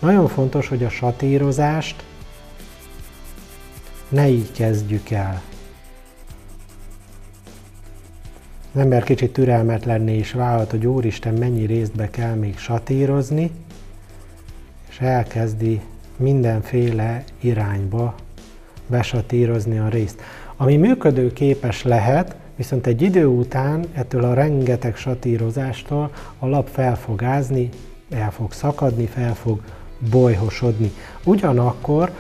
Nagyon fontos, hogy a satírozást ne így kezdjük el. Az ember kicsit türelmetlenné is válhat, hogy úristen, mennyi részbe kell még satírozni, és elkezdi mindenféle irányba besatírozni a részt. Ami működőképes lehet, viszont egy idő után ettől a rengeteg satírozástól a lap fel fog ázni, el fog szakadni, fel fog bolyhosodni. Ugyanakkor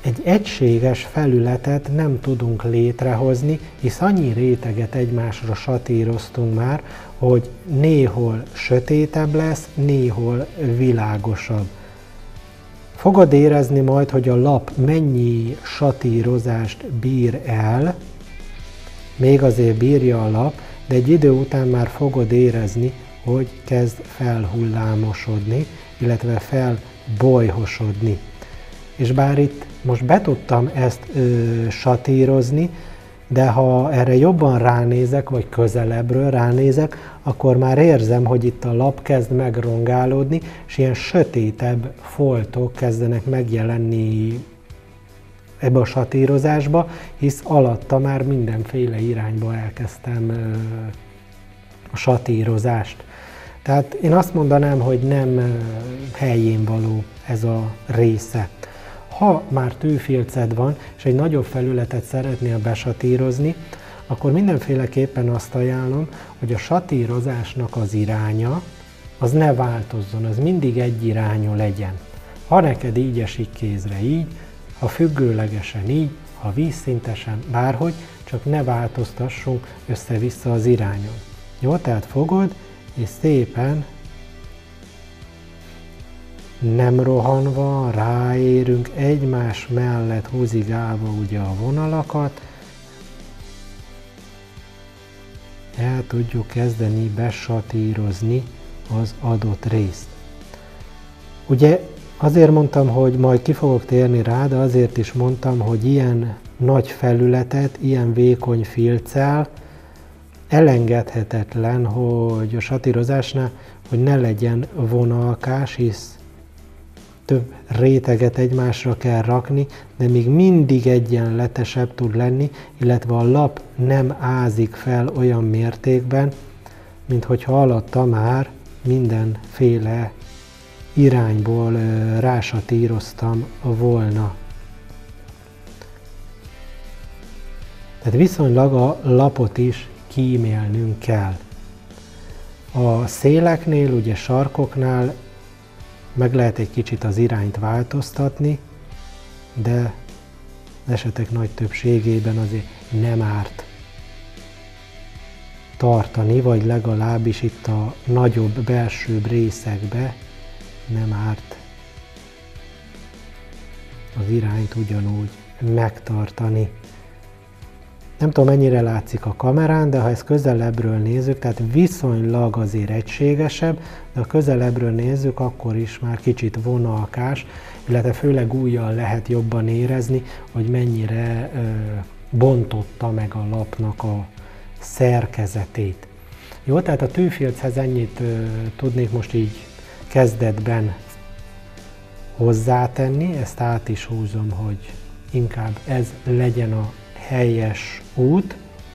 egy egységes felületet nem tudunk létrehozni, hisz annyi réteget egymásra satíroztunk már, hogy néhol sötétebb lesz, néhol világosabb. Fogod érezni majd, hogy a lap mennyi satírozást bír el, még azért bírja a lap, de egy idő után már fogod érezni, hogy kezd felhullámosodni, illetve felbolyhosodni. És bár itt most be tudtam ezt satírozni, de ha erre jobban ránézek, vagy közelebbről ránézek, akkor már érzem, hogy itt a lap kezd megrongálódni, és ilyen sötétebb foltok kezdenek megjelenni ebbe a satírozásba, hisz alatta már mindenféle irányba elkezdtem a satírozást. Tehát én azt mondanám, hogy nem helyénvaló ez a része. Ha már tűfilced van, és egy nagyobb felületet szeretnél besatírozni, akkor mindenféleképpen azt ajánlom, hogy a satírozásnak az iránya az ne változzon, az mindig egyirányú legyen. Ha neked így esik kézre így, ha függőlegesen így, ha vízszintesen, bárhogy, csak ne változtassunk össze-vissza az irányon. Jó, tehát fogod, és szépen nem rohanva ráérünk egymás mellett húzigálva ugye a vonalakat, el tudjuk kezdeni besatírozni az adott részt. Ugye azért mondtam, hogy majd ki fogok térni rá, de azért is mondtam, hogy ilyen nagy felületet, ilyen vékony filccel elengedhetetlen, hogy a satírozásnál, hogy ne legyen vonalkás, hisz több réteget egymásra kell rakni, de még mindig egyenletesebb tud lenni, illetve a lap nem ázik fel olyan mértékben, mint hogyha alatta már mindenféle irányból rásatíroztam volna. Tehát viszonylag a lapot is kímélnünk kell. A széleknél, ugye sarkoknál meg lehet egy kicsit az irányt változtatni, de az esetek nagy többségében azért nem árt tartani, vagy legalábbis itt a nagyobb, belsőbb részekbe nem árt az irányt ugyanúgy megtartani. Nem tudom, mennyire látszik a kamerán, de ha ezt közelebbről nézzük, tehát viszonylag azért egységesebb, de ha közelebbről nézzük, akkor is már kicsit vonalkás, illetve főleg ujjal lehet jobban érezni, hogy mennyire bontotta meg a lapnak a szerkezetét. Jó, tehát a tűfilchez ennyit tudnék most így kezdetben hozzátenni, ezt át is húzom, hogy inkább ez legyen a helyes út.